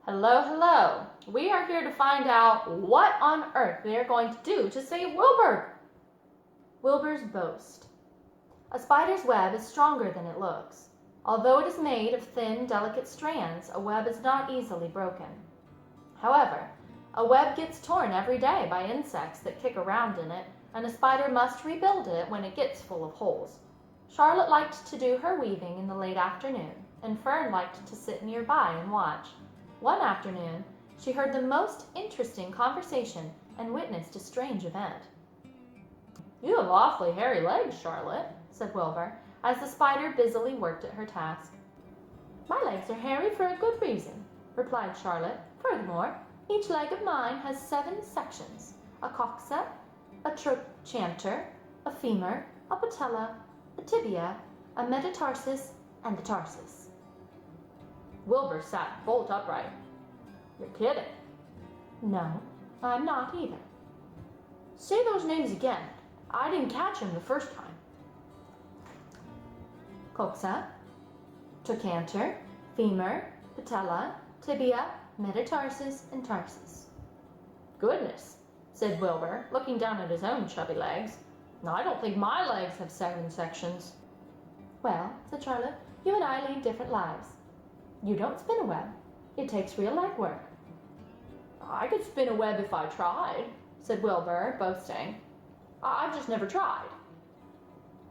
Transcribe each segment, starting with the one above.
Hello, hello. We are here to find out what on earth they are going to do to save Wilbur. Wilbur's boast. A spider's web is stronger than it looks. Although it is made of thin, delicate strands, a web is not easily broken. However, a web gets torn every day by insects that kick around in it, and a spider must rebuild it when it gets full of holes. Charlotte liked to do her weaving in the late afternoon, and Fern liked to sit nearby and watch. One afternoon, she heard the most interesting conversation and witnessed a strange event. "You have awfully hairy legs, Charlotte," said Wilbur, as the spider busily worked at her task. "My legs are hairy for a good reason," replied Charlotte. "Furthermore, each leg of mine has 7 sections: a coxa, a trochanter, a femur, a patella, a tibia, a metatarsus, and the tarsus." Wilbur sat bolt upright. "You're kidding." "No, I'm not either." "Say those names again. I didn't catch them the first time." Coxa, trochanter, femur, patella, tibia, metatarsus, and tarsus. "Goodness," said Wilbur, looking down at his own chubby legs. "I don't think my legs have 7 sections." "Well," said Charlotte, "you and I lead different lives. You don't spin a web. It takes real leg work." "I could spin a web if I tried," said Wilbur, boasting. "I've just never tried."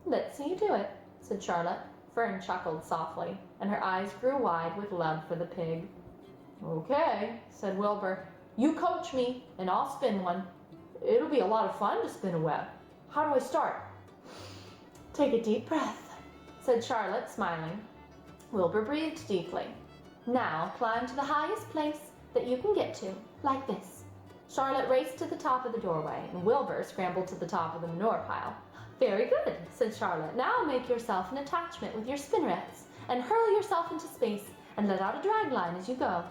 "Let's see you do it," said Charlotte. Fern chuckled softly, and her eyes grew wide with love for the pig. "Okay," said Wilbur. "You coach me, and I'll spin one. It'll be a lot of fun to spin a web. How do I start?" "Take a deep breath," said Charlotte, smiling. Wilbur breathed deeply. "Now climb to the highest place that you can get to, like this." Charlotte raced to the top of the doorway, and Wilbur scrambled to the top of the manure pile. "Very good," said Charlotte. "Now make yourself an attachment with your spinnerets, and hurl yourself into space, and let out a drag line as you go."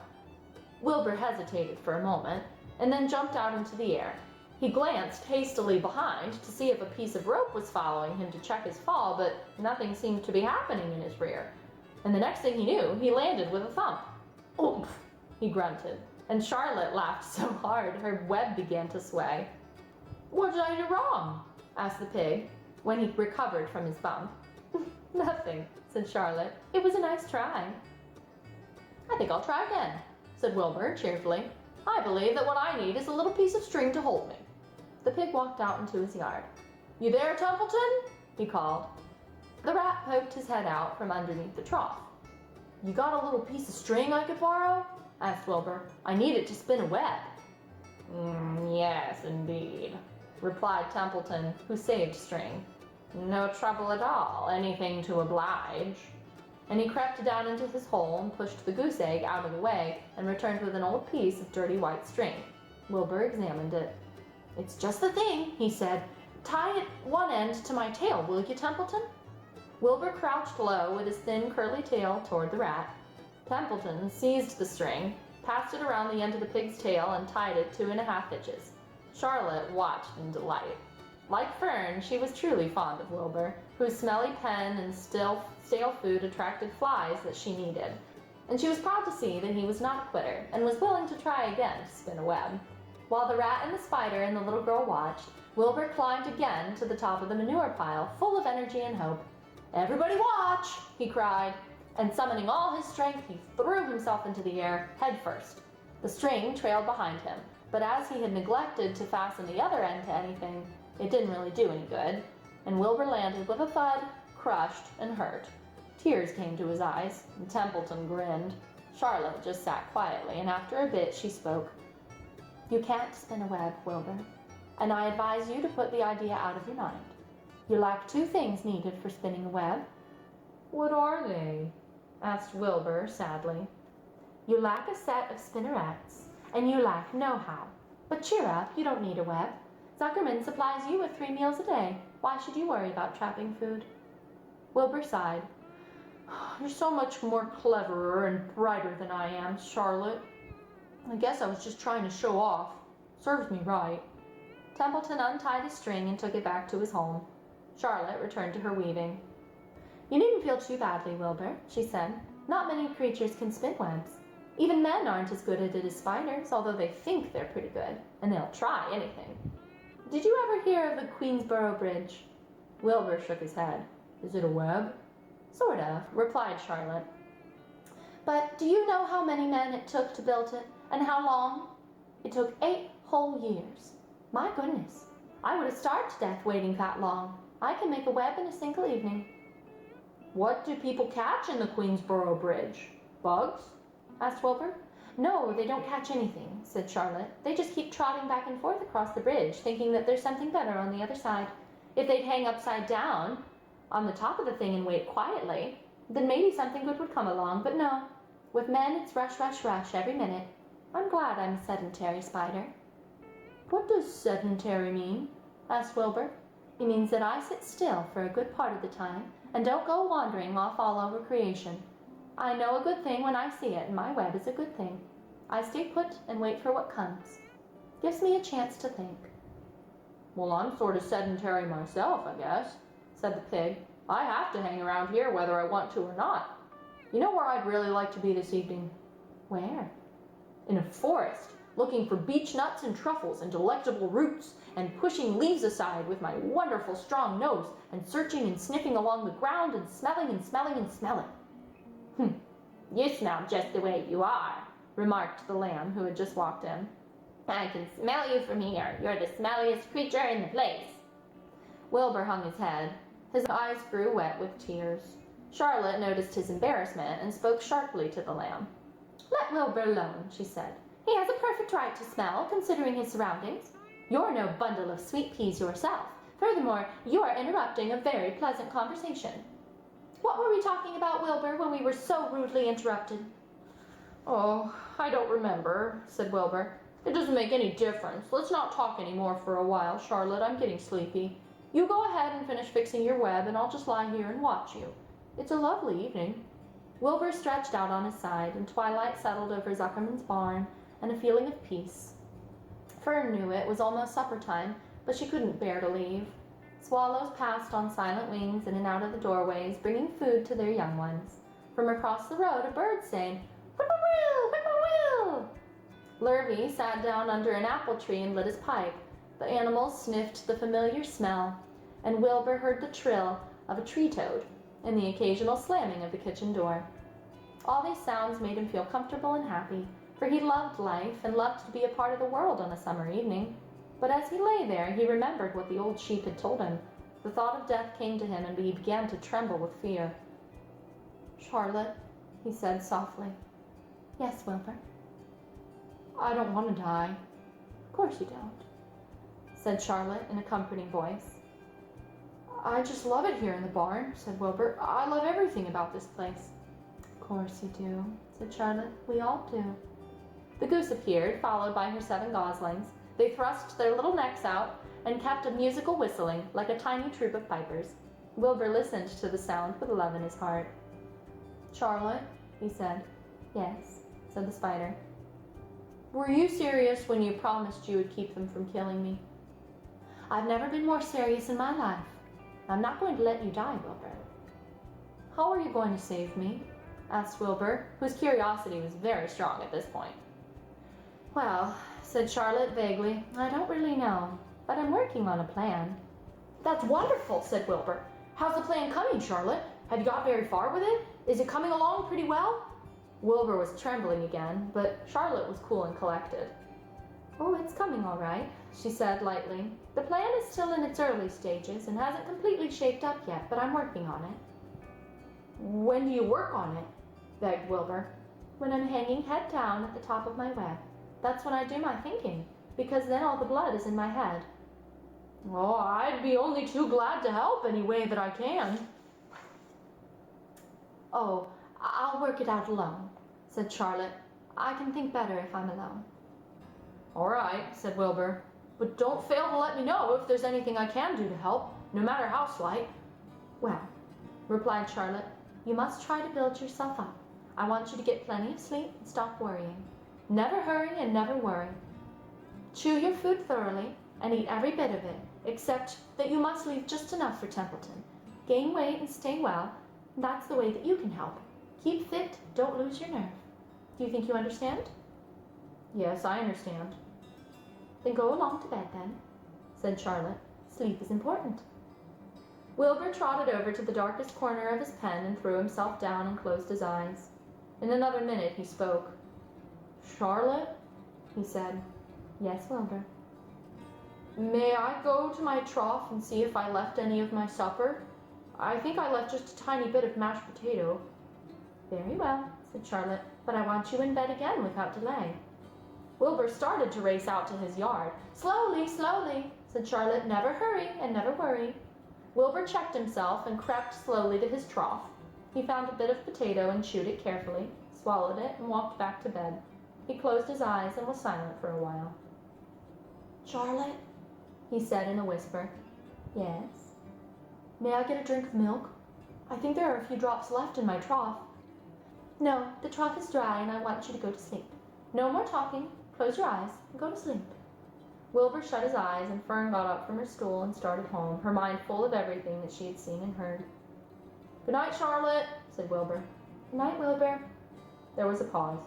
Wilbur hesitated for a moment, and then jumped out into the air. He glanced hastily behind to see if a piece of rope was following him to check his fall, but nothing seemed to be happening in his rear. And the next thing he knew, he landed with a thump. "Oomph," he grunted, and Charlotte laughed so hard her web began to sway. "What did I do wrong?" asked the pig, when he recovered from his bump. "Nothing," said Charlotte. "It was a nice try." "I think I'll try again," said Wilbur cheerfully. "I believe that what I need is a little piece of string to hold me." The pig walked out into his yard. "You there, Templeton?" he called. The rat poked his head out from underneath the trough. "You got a little piece of string I could borrow?" asked Wilbur. "I need it to spin a web." "Yes, indeed," replied Templeton, who saved string. "No trouble at all. Anything to oblige." And he crept down into his hole and pushed the goose egg out of the way and returned with an old piece of dirty white string. Wilbur examined it. "It's just the thing," he said. "Tie it one end to my tail, will you, Templeton?" Wilbur crouched low with his thin curly tail toward the rat. Templeton seized the string, passed it around the end of the pig's tail, and tied it 2½ inches. Charlotte watched in delight. Like Fern, she was truly fond of Wilbur, whose smelly pen and stale food attracted flies that she needed. And she was proud to see that he was not a quitter, and was willing to try again to spin a web. While the rat and the spider and the little girl watched, Wilbur climbed again to the top of the manure pile, full of energy and hope. "Everybody watch!" he cried, and summoning all his strength, he threw himself into the air, head first. The string trailed behind him, but as he had neglected to fasten the other end to anything, it didn't really do any good, and Wilbur landed with a thud, crushed and hurt. Tears came to his eyes, and Templeton grinned. Charlotte just sat quietly, and after a bit she spoke. "You can't spin a web, Wilbur, and I advise you to put the idea out of your mind. You lack 2 things needed for spinning a web." "What are they?" asked Wilbur sadly. "You lack a set of spinnerets, and you lack know-how. But cheer up, you don't need a web. Zuckerman supplies you with 3 meals a day. Why should you worry about trapping food?" Wilbur sighed. "You're so much more cleverer and brighter than I am, Charlotte. I guess I was just trying to show off. Serves me right." Templeton untied his string and took it back to his home. Charlotte returned to her weaving. "You needn't feel too badly, Wilbur," she said. "Not many creatures can spin webs. Even men aren't as good at it as spiders, although they think they're pretty good, and they'll try anything. Did you ever hear of the Queensboro Bridge? Wilbur shook his head. Is it a web? Sort of, replied Charlotte. But do you know how many men it took to build it, and how long? It took 8 whole years. My goodness, I would have starved to death waiting that long. I can make a web in a single evening. What do people catch in the Queensboro Bridge? Bugs? Asked Wilbur. No, they don't catch anything, said Charlotte. They just keep trotting back and forth across the bridge, thinking that there's something better on the other side. If they'd hang upside down on the top of the thing and wait quietly, then maybe something good would come along, but no. With men, it's rush, rush, rush every minute. I'm glad I'm a sedentary spider. What does sedentary mean? Asked Wilbur. It means that I sit still for a good part of the time and don't go wandering off all over creation. I know a good thing when I see it, and my web is a good thing. I stay put and wait for what comes. Gives me a chance to think. Well, I'm sort of sedentary myself, I guess, said the pig. I have to hang around here whether I want to or not. You know where I'd really like to be this evening? Where? In a forest, looking for beech nuts and truffles and delectable roots, and pushing leaves aside with my wonderful strong nose, and searching and sniffing along the ground, and smelling and smelling and smelling. You smell just the way you are, remarked the lamb who had just walked in. I can smell you from here. You're the smelliest creature in the place. Wilbur hung his head. His eyes grew wet with tears. Charlotte noticed his embarrassment and spoke sharply to the lamb. Let Wilbur alone, she said. He has a perfect right to smell, considering his surroundings. You're no bundle of sweet peas yourself. Furthermore, you are interrupting a very pleasant conversation. What were we talking about, Wilbur, when we were so rudely interrupted? Oh, I don't remember, said Wilbur. It doesn't make any difference. Let's not talk any more for a while, Charlotte. I'm getting sleepy. You go ahead and finish fixing your web, and I'll just lie here and watch you. It's a lovely evening. Wilbur stretched out on his side, and twilight settled over Zuckerman's barn, and a feeling of peace. Fern knew it was almost supper time, but she couldn't bear to leave. Swallows passed on silent wings in and out of the doorways, bringing food to their young ones. From across the road, a bird sang, Whip-poor-will, whip-poor-will. Lurvy sat down under an apple tree and lit his pipe. The animals sniffed the familiar smell, and Wilbur heard the trill of a tree toad and the occasional slamming of the kitchen door. All these sounds made him feel comfortable and happy, for he loved life and loved to be a part of the world on a summer evening. But as he lay there, he remembered what the old sheep had told him. The thought of death came to him, and he began to tremble with fear. Charlotte, he said softly. Yes, Wilbur. I don't want to die. Of course you don't, said Charlotte in a comforting voice. I just love it here in the barn, said Wilbur. I love everything about this place. Of course you do, said Charlotte. We all do. The goose appeared, followed by her 7 goslings. They thrust their little necks out and kept a musical whistling like a tiny troop of pipers. Wilbur listened to the sound with love in his heart. Charlotte, he said. Yes, said the spider. Were you serious when you promised you would keep them from killing me? I've never been more serious in my life. I'm not going to let you die, Wilbur. How are you going to save me? Asked Wilbur, whose curiosity was very strong at this point. Well, said Charlotte vaguely, I don't really know, but I'm working on a plan. That's wonderful, said Wilbur. How's the plan coming, Charlotte? Have you got very far with it? Is it coming along pretty well? Wilbur was trembling again, but Charlotte was cool and collected. Oh, it's coming all right, she said lightly. The plan is still in its early stages and hasn't completely shaped up yet, but I'm working on it. When do you work on it? Begged Wilbur. When I'm hanging head down at the top of my web. That's when I do my thinking, because then all the blood is in my head. Oh, I'd be only too glad to help any way that I can. Oh, I'll work it out alone, said Charlotte. I can think better if I'm alone. All right, said Wilbur, but don't fail to let me know if there's anything I can do to help, no matter how slight. Well, replied Charlotte, you must try to build yourself up. I want you to get plenty of sleep and stop worrying. Never hurry and never worry. Chew your food thoroughly and eat every bit of it, except that you must leave just enough for Templeton. Gain weight and stay well. That's the way that you can help. Keep fit, don't lose your nerve. Do you think you understand? Yes, I understand. Then go along to bed then, said Charlotte. Sleep is important. Wilbur trotted over to the darkest corner of his pen and threw himself down and closed his eyes. In another minute he spoke. Charlotte, he said. Yes, Wilbur. May I go to my trough and see if I left any of my supper? I think I left just a tiny bit of mashed potato. Very well, said Charlotte, but I want you in bed again without delay. Wilbur started to race out to his yard. Slowly, slowly, said Charlotte. Never hurry and never worry. Wilbur checked himself and crept slowly to his trough. He found a bit of potato and chewed it carefully, swallowed it, and walked back to bed. He closed his eyes and was silent for a while. Charlotte, he said in a whisper. Yes? May I get a drink of milk? I think there are a few drops left in my trough. No, the trough is dry and I want you to go to sleep. No more talking. Close your eyes and go to sleep. Wilbur shut his eyes and Fern got up from her stool and started home, her mind full of everything that she had seen and heard. Good night, Charlotte, said Wilbur. Good night, Wilbur. There was a pause.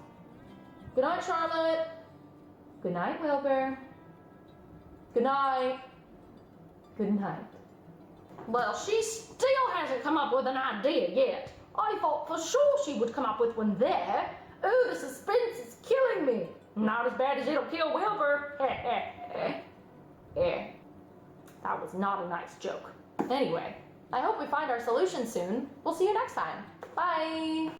Good night, Charlotte. Good night, Wilbur. Good night. Good night. Well, she still hasn't come up with an idea yet. I thought for sure she would come up with one there. Oh, the suspense is killing me. Not as bad as it'll kill Wilbur. That was not a nice joke. Anyway, I hope we find our solution soon. We'll see you next time. Bye.